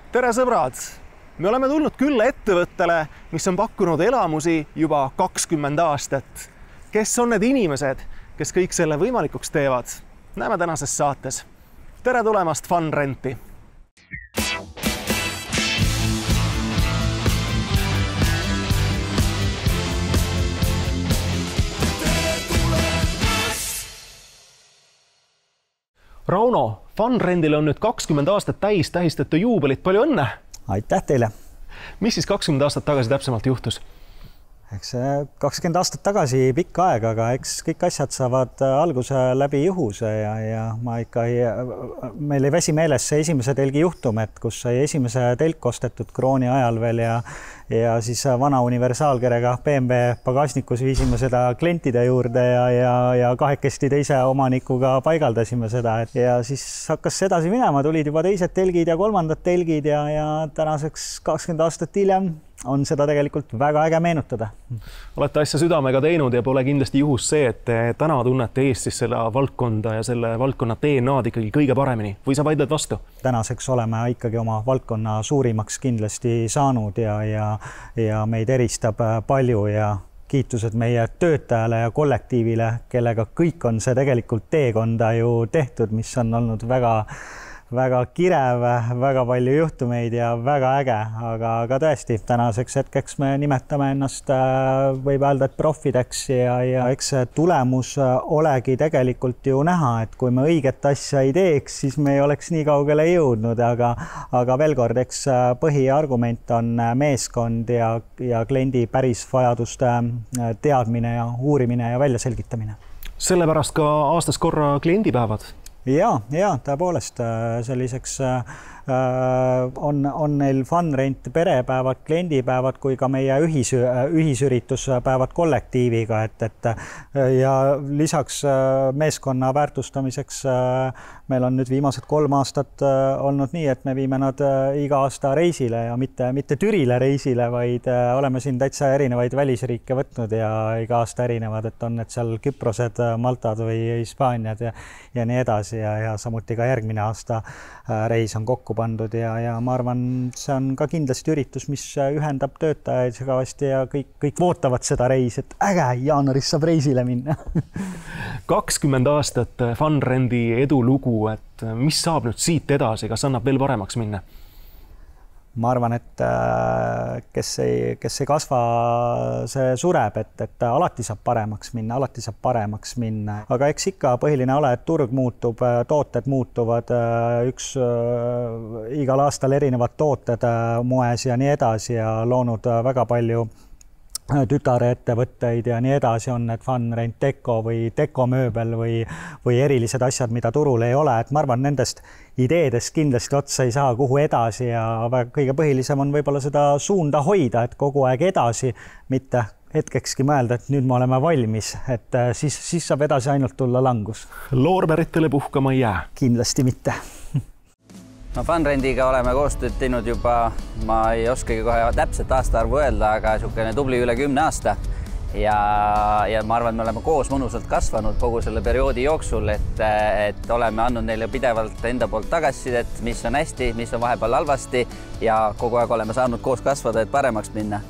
Tere sõbrad! Me oleme tulnud külla ettevõttele, mis on pakkunud elamusi juba 20 aastat. Kes on need inimesed, kes kõik selle võimalikuks teevad? Näeme tänases saates. Tere tulemast FunRenti! Rauno, FunRentil on nüüd 20 aastat tähistatu juubelit. Palju õnne! Aitäh teile! Mis siis 20 aastat tagasi täpsemalt juhtus? Eks 20 aastat tagasi pikka aega, aga eks kõik asjad saavad alguse läbi juhuse ja ma ikka meil ei väsi meeles see esimese telgi juhtum, et kus sai esimese telk ostetud krooni ajal veel ja siis vana universaalkerega BMW pagasnikus viisime seda klientide juurde ja kahekesti teise omanikuga paigaldasime seda. Ja siis hakkas edasi minema, tulid juba teised telgid ja kolmandad telgid ja tänaseks 20 aastat hiljem on seda tegelikult väga äge meenutada. Olete asja südamega teinud ja pole kindlasti juhus see, et te täna tunnete eest siis selle valdkonda ja selle valdkonna DNA-d ikkagi kõige paremini. Või sa vaidled vastu? Tänaseks oleme ikkagi oma valdkonna suurimaks kindlasti saanud ja meid eristab palju ja kiitused meie töötajale ja kollektiivile, kellega kõik on see tegelikult teekonda ju tehtud, mis on olnud väga kirev, väga palju juhtumeid ja väga äge, aga tõesti, tänaseks hetkeks me nimetame ennast, võib öelda, et profideks ja eks tulemus olegi tegelikult ju näha, et kui me õiget asja ei teeks, siis me ei oleks nii kaugele jõudnud, aga veel kord, eks põhiargument on meeskond ja kliendi päris vajaduste teadmine ja uurimine ja väljaselgitamine. Sellepärast ka aastas korra kliendipäevad? Ja tõepoolest selliseks on neil FunRent perepäevad, kliendipäevad kui ka meie ühisürituspäevad kollektiiviga, ja lisaks meeskonna väärtustamiseks meil on nüüd viimased 3 aastat olnud nii, et me viime nad iga aasta reisile ja mitte Türile reisile, vaid oleme siin täitsa erinevaid välisriike võtnud ja iga aasta erinevad, et on need seal Küprosed, Maltad või Hispaaniad ja nii edasi ja samuti ka järgmine aasta reis on kokku pandud ja ma arvan, see on ka kindlasti üritus, mis ühendab töötajaid segavasti ja kõik ootavad seda reis, et äge, jaanuaris saab reisile minna. 20 aastat FunRenti edulugu, et mis saab nüüd siit edasi, kas annab veel paremaks minna? Ma arvan, et kes ei kasva, see sureb, et alati saab paremaks minna, aga eks ikka põhiline ole, et turg muutub, tooted muutuvad, igal aastal erinevad tooted moes ja nii edasi ja loonud väga palju tütarettevõtteid ja nii edasi on need FunRent Deco või Decomööbel või erilised asjad, mida turul ei ole, et ma arvan, nendest ideedest kindlasti otsa ei saa kuhu edasi ja kõige põhilisem on võib-olla seda suunda hoida, et kogu aeg edasi, mitte hetkekski mõelda, et nüüd me oleme valmis, et siis saab edasi ainult tulla langus. Loorberitele puhkama ei jää? Kindlasti mitte. No FunRentiga oleme koostööd teinud juba, ma ei oskagi kohe täpselt aastaarvu öelda, aga niisugune tubli üle 10 aasta. Ja ma arvan, et me oleme koos mõnusalt kasvanud kogu selle perioodi jooksul, et oleme andnud neile pidevalt enda poolt tagasisidet, mis on hästi, mis on vahepeal halvasti ja kogu aeg oleme saanud koos kasvada, et paremaks minna.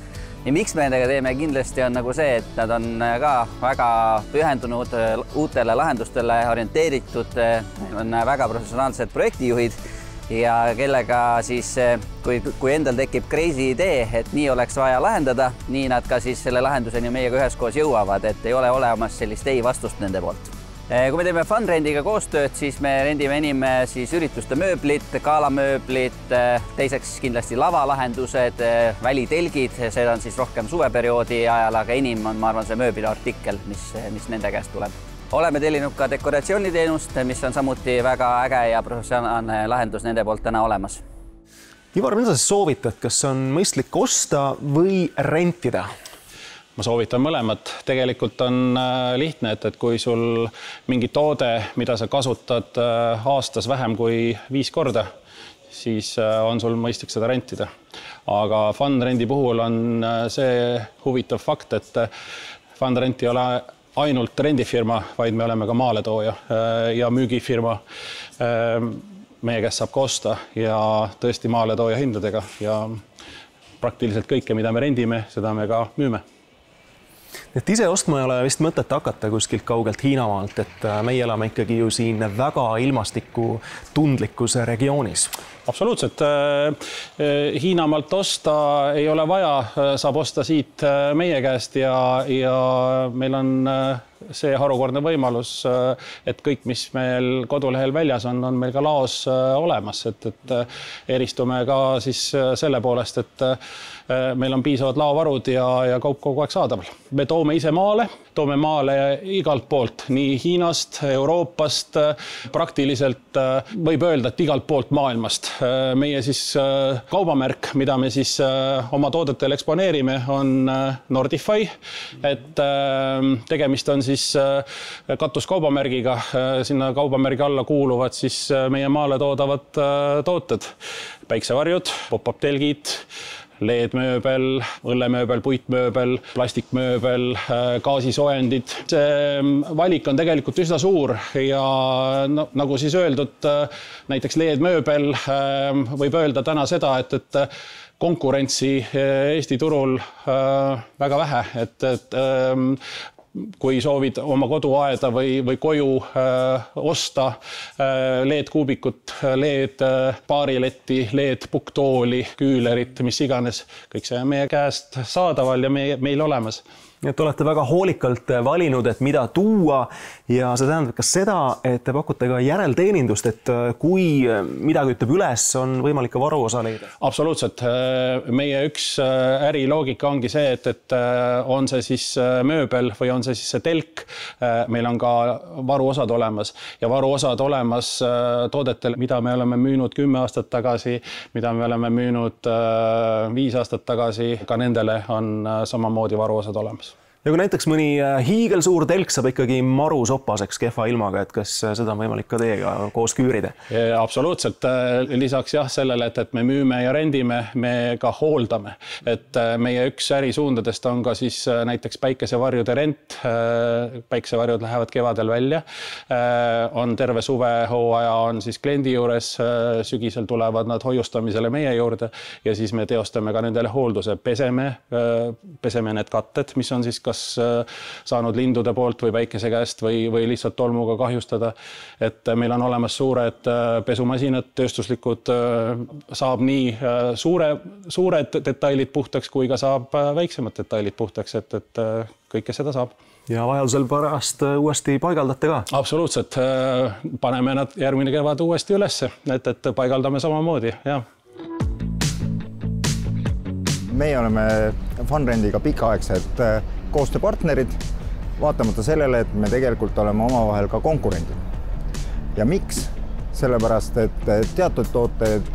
Ja miks me nendega teeme kindlasti on nagu see, et nad on ka väga pühendunud uutele lahendustele orienteeritud, on väga professionaalsed projektijuhid ja kellega siis, kui endal tekib crazy idee, et nii oleks vaja lahendada, nii nad ka siis selle lahenduseni meiega üheskoos jõuavad, et ei ole olemas sellist ei-vastust nende poolt. Kui me teeme FunRentiga koostööd, siis me rendime enim siis ürituste mööblit, gaalamööblit, teiseks kindlasti lavalahendused, välitelgid, see on siis rohkem suveperioodi ajal, aga enim on, ma arvan, see mööbliartikkel, mis nende käest tuleb. Oleme tellinud ka dekoratsiooniteenust, mis on samuti väga äge ja professionaalne lahendus nende poolt täna olemas. Ivar, mida sa soovitad, kas on mõistlik osta või rentida? Ma soovitan mõlemat. Tegelikult on lihtne, et kui sul mingi toode, mida sa kasutad aastas vähem kui 5 korda, siis on sul mõistlik seda rentida. Aga FunRenti puhul on see huvitav fakt, et FunRent ei ole ainult rendifirma, vaid me oleme ka maaletooja ja müügifirma. meie käest saab ka osta ja tõesti maaletooja hindadega ja praktiliselt kõike, mida me rendime, seda me ka müüme. Et ise ostma ei ole vist mõtet hakata kuskilt kaugelt Hiinamaalt, et meie elame ikkagi ju siin väga ilmastiku tundlikkuse regioonis. Absoluutselt. Hiinamaalt osta ei ole vaja, saab osta siit meie käest ja meil on see harukordne võimalus, et kõik, mis meil kodulehel väljas on meil ka laos olemas, et eristume ka siis selle poolest, et meil on piisavad laovarud ja kaup kogu aeg saadaval. Me toome ise toome maale igalt poolt, nii Hiinast, Euroopast, praktiliselt võib öelda, et igalt poolt maailmast. Meie siis kaubamärk, mida me siis oma toodetel eksponeerime, on Nordify, et tegemist on siis katuskaubamärgiga, sinna kaubamärgi alla kuuluvad siis meie maale toodavad tooted, päiksevarjud, pop-up telgid, LED-mööbel, õllemööbel, puitmööbel, plastikmööbel, gaasisoojendid. See valik on tegelikult üsna suur ja nagu siis öeldud, näiteks LED-mööbel võib öelda täna seda, et konkurentsi Eesti turul väga vähe, et kui soovid oma koduaeda või koju osta LED-kuubikut, LED-baariletti, LED-pukktooli, küülerit, mis iganes, kõik see on meie käest saadaval ja meil olemas. Et olete väga hoolikalt valinud, et mida tuua ja see tähendab ka seda, et te pakute ka järelteenindust, et kui midagi ütleb üles, on võimalik ka varuosa leida. Absoluutselt. Meie üks äriloogika ongi see, et on see siis mööbel või on see siis see telk. Meil on ka varuosad olemas ja varuosad olemas toodetel, mida me oleme müünud 10 aastat tagasi, mida me oleme müünud 5 aastat tagasi, ka nendele on samamoodi varuosad olemas. Ja kui näiteks mõni hiigelsuur telk saab ikkagi maru sopaseks kehva ilmaga, et kas seda on võimalik ka teiega koos küürida? Absoluutselt. Lisaks jah sellele, et me müüme ja rendime, me ka hooldame. Et meie üks ärisuundadest on ka siis näiteks päikesevarjude rent. Päikesevarjud lähevad kevadel välja. On terve suvehooaja on siis kliendi juures. Sügisel tulevad nad hoiustamisele meie juurde ja siis me teostame ka nendele hoolduse. Peseme need katted, mis on siis kas saanud lindude poolt või päikese käest või lihtsalt tolmuga kahjustada. Et meil on olemas suured pesumasinad, tööstuslikud, saab nii suured detailid puhtaks, kui ka saab väiksemad detailid puhtaks, et kõike seda saab. Ja vajadusel pärast uuesti paigaldate ka? Absoluutselt. Paneme nad järgmine kevad uuesti ülesse, et paigaldame samamoodi, jah. Meie oleme Funrendiga pikaaegsed koostööpartnerid, vaatamata sellele, et me tegelikult oleme omavahel ka konkurendid. Ja miks? Sellepärast, et teatud tooted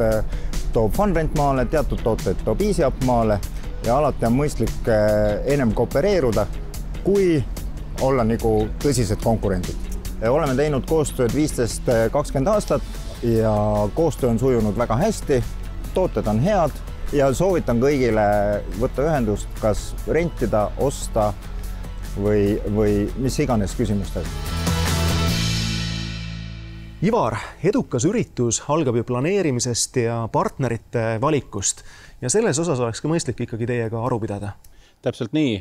toob Funrend maale, teatud tooted toob EasyUp maale ja alati on mõistlik ennem koopereeruda, kui olla nagu tõsised konkurendid. Oleme teinud koostööd 15-20 aastat ja koostöö on sujunud väga hästi, tooted on head ja soovitan kõigile võtta ühendust, kas rentida, osta või mis iganes küsimustel. Ivar, edukas üritus algab ju planeerimisest ja partnerite valikust ja selles osas oleks ka mõistlik ikkagi teiega aru pidada. Täpselt nii.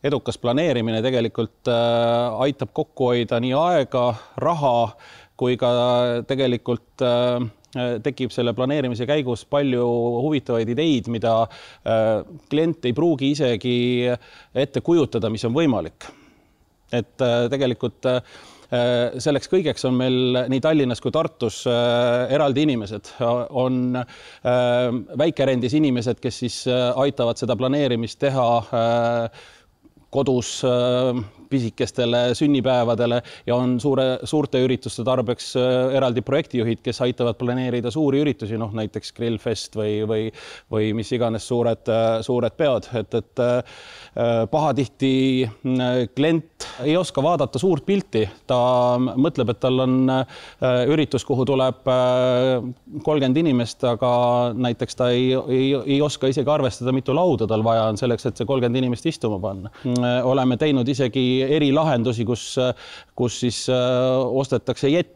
Edukas planeerimine tegelikult aitab kokku hoida nii aega, raha kui ka tegelikult tekib selle planeerimise käigus palju huvitavaid ideid, mida klient ei pruugi isegi ette kujutada, mis on võimalik. Et tegelikult selleks kõigeks on meil nii Tallinnas kui Tartus eraldi inimesed. On väikerendis inimesed, kes siis aitavad seda planeerimist teha kodus pisikestele sünnipäevadele ja on suurte ürituste tarbeks eraldi projektijuhid, kes aitavad planeerida suuri üritusi, näiteks Grillfest või mis iganes suured peod. Et pahatihti klient ei oska vaadata suurt pilti. Ta mõtleb, et tal on üritus, kuhu tuleb 30 inimest, aga näiteks ta ei oska isegi arvestada, mitu lauda tal vaja on selleks, et see 30 inimest istuma panna. oleme teinud isegi erilahendusi, kus siis ostetakse jett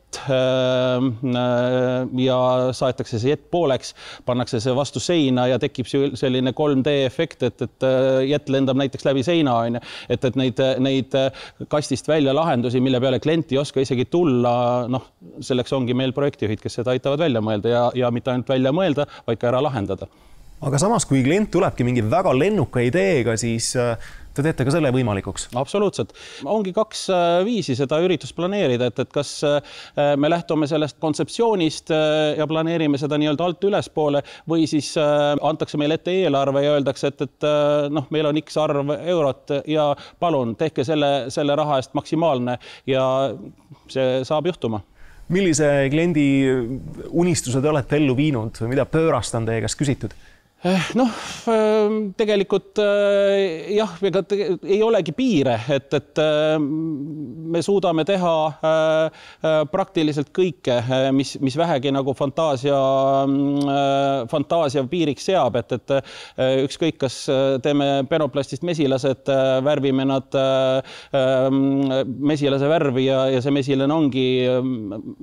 ja saetakse see jett pooleks, pannakse see vastu seina ja tekib selline 3D efekt, et jett lendab näiteks läbi seina, et neid kastist välja lahendusi, mille peale klient ei oska isegi tulla, selleks ongi meil projektijuhid, kes seda aitavad välja mõelda ja mitte ainult välja mõelda, vaid ka ära lahendada. Aga samas, kui klient tulebki mingi väga lennuka ideega, siis te teete ka selle võimalikuks? Absoluutselt. Ongi 2 viisi seda üritust planeerida, et kas me lähtume sellest kontseptsioonist ja planeerime seda nii-öelda alt ülespoole või siis antakse meile ette eelarve ja öeldakse, et meil on X arv eurot ja palun, tehke selle raha eest maksimaalne ja see saab juhtuma. Millise kliendi unistuse te olete ellu viinud või mida pöörast on teie käest küsitud? Tegelikult jah, ega ei olegi piire, et me suudame teha praktiliselt kõike, mis vähegi nagu fantaasia piiriks seab, et ükskõik, kas teeme penoplastist mesilased, värvime nad mesilase värvi ja see mesilane ongi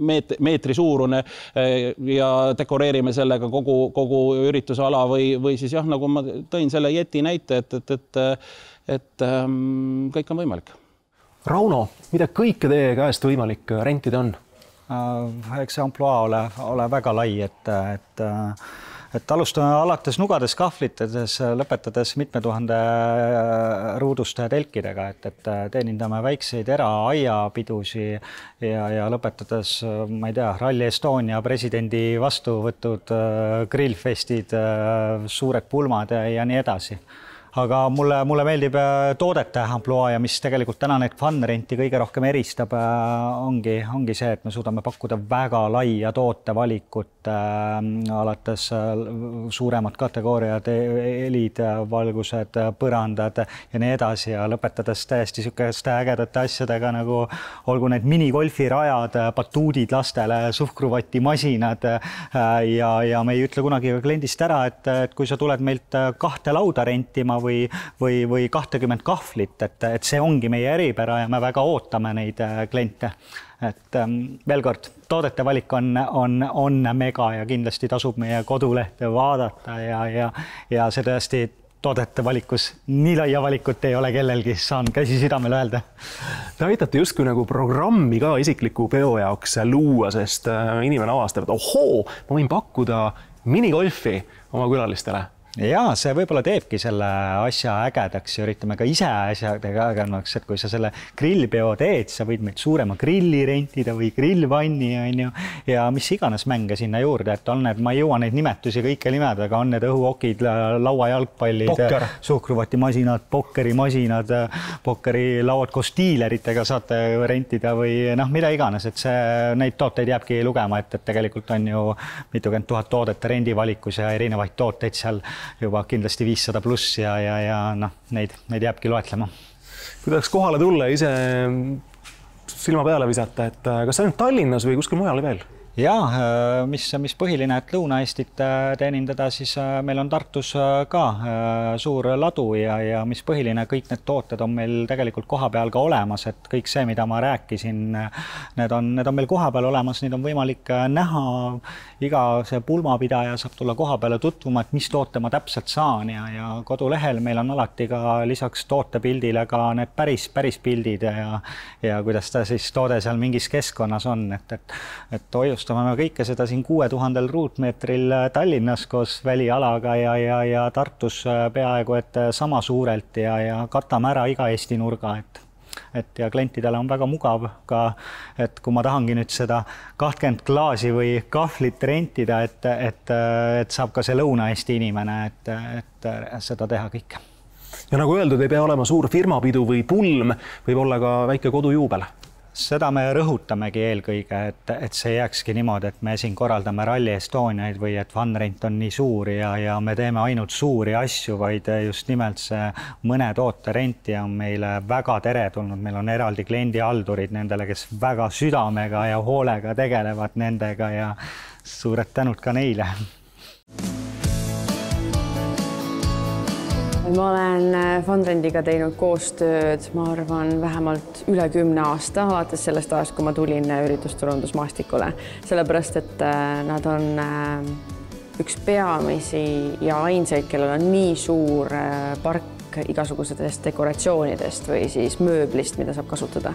meetri suurune ja dekoreerime sellega kogu ürituse ala või siis jah, nagu ma tõin selle jeti näite, et kõik on võimalik. Rauno, mida kõike teie käest võimalik rentida on? Eks see amploa ole väga lai, et alustame alates nugadest, kahvlitades, lõpetades mitme tuhande ruuduste telkidega, et teenindame väikseid eraaiapidusi ja lõpetades, ma ei tea, Rally Estonia presidendi vastuvõtud, grillfestid, suured pulmad ja nii edasi. Aga mulle meeldib toodete amploa ja mis tegelikult täna need fun-renti kõige rohkem eristab, ongi see, et me suudame pakkuda väga laia tootevalikut, alates suuremad kategooriad, helid, valgused, põrandad ja nii edasi ja lõpetades täiesti niisuguste ägedate asjadega nagu olgu need minigolfirajad, batuudid lastele, suhkruvatimasinad ja me ei ütle kunagi kliendist ära, et kui sa tuled meilt 2 lauda rentima või 20 kahvlit, et see ongi meie eripära ja me väga ootame neid kliente. Et veel kord, toodete valik on mega ja kindlasti tasub meie kodulehte vaadata ja see tõesti toodete valikus nii laia valikut ei ole kellelgi, saan käsi südamele öelda. Te aitate justkui nagu programmi ka isikliku peo jaoks luua, sest inimene avastab, et ohoo, ma võin pakkuda minigolfi oma külalistele. Ja see võib-olla teebki selle asja ägedaks ja üritame ka ise asjadega ägedaks, et kui sa selle grillpeo teed, sa võid meilt suurema grilli rentida või grillvanni ja mis iganes mänge sinna juurde, et on need, ma ei jõua neid nimetusi kõike nimeda, aga on need õhuokid, lauajalgpallid, suhkruvatimasinad, pokkerimasinad, pokkerilauad koos diileritega saate rentida või mida iganes, et neid tooteid jääbki lugema, et tegelikult on ju mitukümmend tuhat toodete rendivalikus ja erinevaid tooteid seal juba kindlasti 500 pluss ja neid jääbki loetlema. Kui tahaks kohale tulla ise silma peale visata, et kas ainult Tallinnas või kuskil mujal veel? Ja, mis põhiline, et Lõuna-Eestit teenindada, siis meil on Tartus ka suur ladu ja mis põhiline, kõik need tooted on meil tegelikult koha peal ka olemas, et kõik see, mida ma rääkisin, need on meil koha peal olemas, neid on võimalik näha, iga see pulmapidaja saab tulla koha peale tutvuma, et mis toote ma täpselt saan ja kodulehel meil on alati ka lisaks tootepildile ka need päris pildid ja kuidas ta siis toode seal mingis keskkonnas on, et hoiustame kõike seda siin 6000 ruutmeetril Tallinnas koos välialaga ja Tartus peaaegu et sama suurelt ja katame ära iga Eesti nurga, et ja klientidele on väga mugav ka, et kui ma tahangi nüüd seda 20 klaasi või kahvlit rentida, et saab ka see Lõuna-Eesti inimene, et seda teha kõike. Ja nagu öeldud, ei pea olema suur firmapidu või pulm, võib olla ka väike kodujuubel. Seda me rõhutamegi eelkõige, et see jääkski niimoodi, et me siin korraldame Rally Estoniaid või et fun-rent on nii suur ja me teeme ainult suuri asju, vaid just nimelt see mõne toote renti on meile väga teretulnud. Meil on eraldi kliendihaldurid nendele, kes väga südamega ja hoolega tegelevad nendega ja suured tänud ka neile. Ma olen Funrendiga teinud koostööd, ma arvan, vähemalt üle 10 aasta, alates sellest ajast, kui ma tulin üritusturundusmaastikule. Sellepärast, et nad on üks peamisi ja ainsaid, kellel on nii suur park igasugusetest dekoratsioonidest või siis mööblist, mida saab kasutada.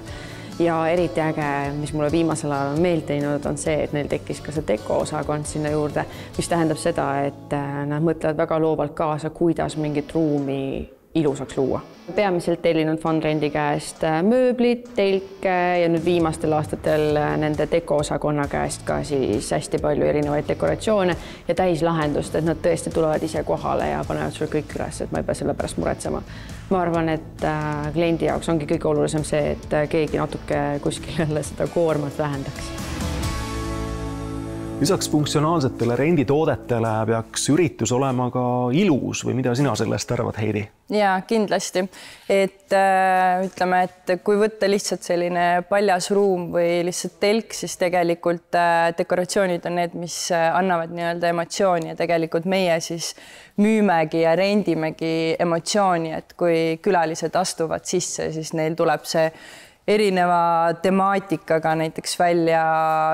Ja eriti äge, mis mulle viimasel ajal on meelt teinud, on see, et neil tekkis ka see dekoosakond sinna juurde, mis tähendab seda, et nad mõtlevad väga loovalt kaasa, kuidas mingit ruumi ilusaks luua. Peamiselt tellinud Funrendi käest mööblit, telke ja nüüd viimastel aastatel nende dekoosakonna käest ka siis hästi palju erinevaid dekoratsioone ja täislahendust, et nad tõesti tulevad ise kohale ja panevad sulle kõik üles, et ma ei pea selle pärast muretsema. Ma arvan, et kliendi jaoks ongi kõige olulisem see, et keegi natuke kuskil jälle seda koormat vähendaks. Lisaks funktsionaalsetele renditoodetele peaks üritus olema ka ilus või mida sina sellest arvad, Heidi? Ja kindlasti, et ütleme, et kui võtta lihtsalt selline paljas ruum või lihtsalt telk, siis tegelikult dekoratsioonid on need, mis annavad nii-öelda emotsiooni ja tegelikult meie siis müümegi ja rendimegi emotsiooni, et kui külalised astuvad sisse, siis neil tuleb see erineva temaatikaga näiteks välja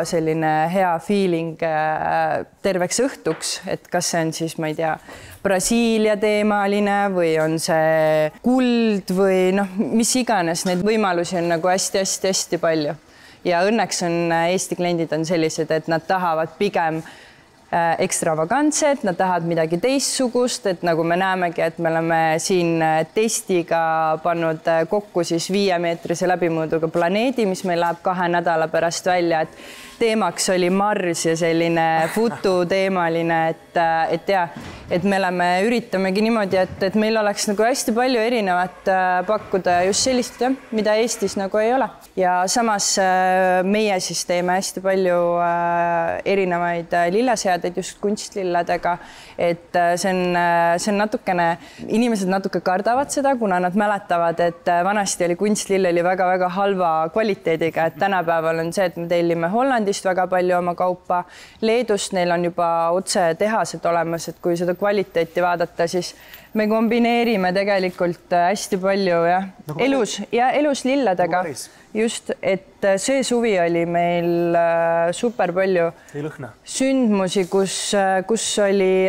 selline hea feeling terveks õhtuks, et kas see on siis, ma ei tea, Brasiilia teemaline või on see kuld või mis iganes, neid võimalusi on nagu hästi-hästi palju. Ja õnneks on Eesti kliendid on sellised, et nad tahavad pigem ekstravagantsed, nad tahavad midagi teistsugust, et nagu me näemegi, et me oleme siin testiga pannud kokku siis 5-meetrise läbimõõduga planeedi, mis meil läheb 2 nädala pärast välja, et teemaks oli Mars ja selline fututeemaline, et me üritamegi niimoodi, et meil oleks nagu hästi palju erinevat pakkuda just sellist, mida Eestis nagu ei ole. Ja samas meie siis teeme hästi palju erinevaid lilleseadeid just kunstlilledega, et see on natukene, inimesed natuke kardavad seda, kuna nad mäletavad, et vanasti oli kunstlill oli väga-väga halva kvaliteediga, et tänapäeval on see, et me tellime Hollandist väga palju oma kaupa. Leedust neil on juba otse tehased olemas, et kui seda kvaliteeti vaadata, siis me kombineerime tegelikult hästi palju elus lilledega. Just, et see suvi oli meil super palju sündmusi, kus oli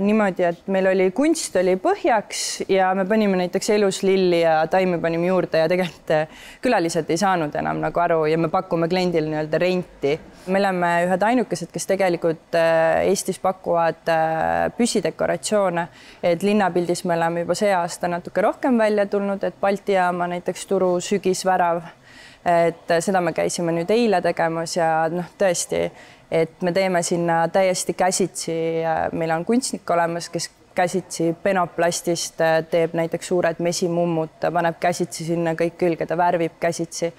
niimoodi, et meil oli kunst oli põhjaks ja me panime näiteks elus lilli ja taimi panime juurde ja tegelikult külalised ei saanud enam nagu aru ja me pakume kliendile nii-öelda renti. Me oleme ühed ainukesed, kes tegelikult Eestis pakuvad püsidekoratsioone, et linnapildis me oleme juba see aasta natuke rohkem välja tulnud, et Balti jaama näiteks turu sügisvärav, et seda me käisime nüüd eile tegemas ja tõesti, et me teeme sinna täiesti käsitsi, meil on kunstnik olemas, kes käsitsi penoplastist teeb näiteks suured mesimummud, paneb käsitsi sinna kõik külge, ta värvib käsitsi.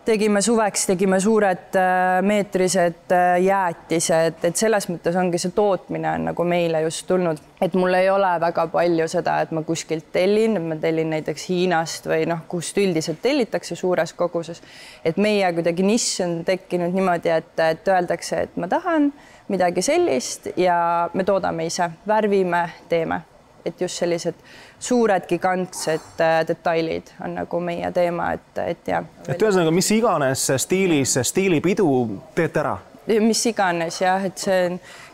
Tegime suveks, tegime suured meetrised jäätised, et selles mõttes ongi see tootmine on nagu meile just tulnud, et mul ei ole väga palju seda, et ma kuskilt tellin, ma tellin näiteks Hiinast või kust üldiselt tellitakse suures koguses, et meie kuidagi nišš on tekkinud niimoodi, et öeldakse, et ma tahan midagi sellist ja me toodame ise, värvime, teeme, et just sellised suured gigantsed detailid on nagu meie teema, et ja. Et ühesõnaga, mis iganes stiilis stiilipidu teete ära? Mis iganes jah, et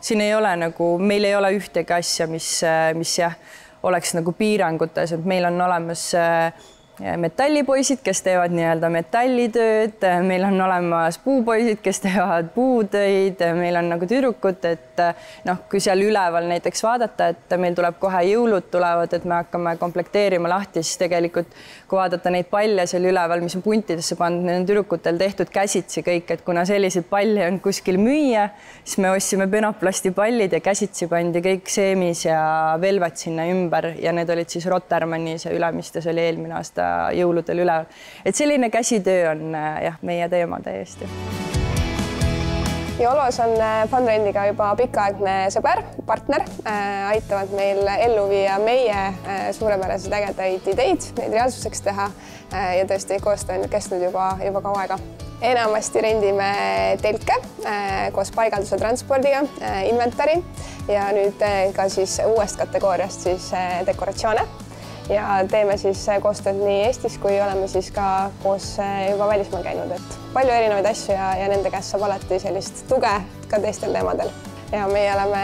siin ei ole nagu, meil ei ole ühtegi asja, mis jah, oleks nagu piirangutes, et meil on olemas metallipoisid, kes teevad nii-öelda metallitööd, meil on olemas puupoisid, kes teevad puutöid, meil on nagu tüdrukud, et kui seal üleval näiteks vaadata, et meil tuleb kohe jõulud tulevad, et me hakkame komplekteerima lahti, siis tegelikult kui vaadata neid palle seal üleval, mis on puntidesse pandud, need on tüdrukutel tehtud käsitsi kõik, et kuna selliseid palli on kuskil müüa, siis me ostsime penoplasti pallid ja käsitsi pandi kõik seemis ja velvet sinna ümber ja need olid siis Rotermannis ja Ülemistes oli eelmine aasta jõuludel üleval. Et selline käsitöö on jah, meie teema täiesti. Jolos on Funrendiga juba pikaaegne sõber, partner, aitavad meil ellu viia meie suurepäraseid ägedaid ideid, neid reaalsuseks teha ja tõesti koostöö on kestnud juba kaua aega. Enamasti rendime telke koos paigalduse transpordiga, inventari ja nüüd ka siis uuest kategooriast siis dekoratsioone. Ja teeme siis koostööd nii Eestis, kui oleme siis ka koos juba välismaal käinud, et palju erinevaid asju ja nende käest saab alati sellist tuge ka teistel teemadel. Ja meie oleme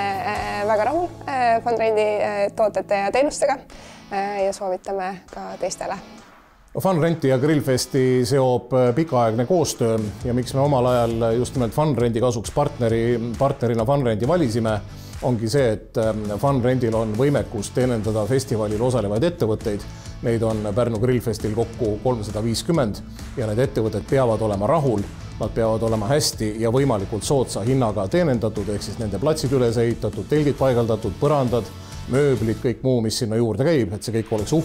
väga rahul Funrendi tootete ja teenustega ja soovitame ka teistele. Funrenti ja Grillfesti seob pikaaegne koostöö ja miks me omal ajal just nimelt Funrendi kasuks partnerina Funrendi valisime, ongi see, et Funrendil on võimekus teenindada festivalil osalevaid ettevõtteid. Neid on Pärnu Grillfestil kokku 350 ja need ettevõtted peavad olema rahul, nad peavad olema hästi ja võimalikult soodsa hinnaga teenindatud, ehk siis nende platsid üles ehitatud, telgid paigaldatud, põrandad, mööblid, kõik muu, mis sinna juurde käib, et see kõik oleks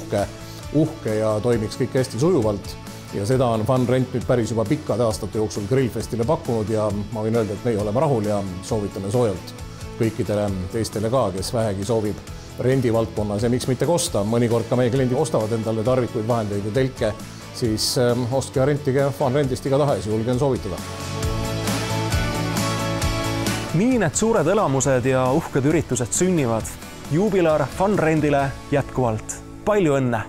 uhke ja toimiks kõik hästi sujuvalt. Ja seda on Funrent nüüd päris juba pikkade aastate jooksul Grillfestile pakkunud ja ma võin öelda, et meie oleme rahul ja soovitame soojalt kõikidele teistele ka, kes vähegi soovib rendivaldkonnas ja miks mitte osta. Mõnikord ka meie kliendid ostavad endale tarvikuid, vahendeid ja telke, siis ostke ja rentige Funrentist igatahes, julgen soovitada. Nii need suured elamused ja uhked üritused sünnivad. Juubilar Funrendile jätkuvalt. Palju õnne!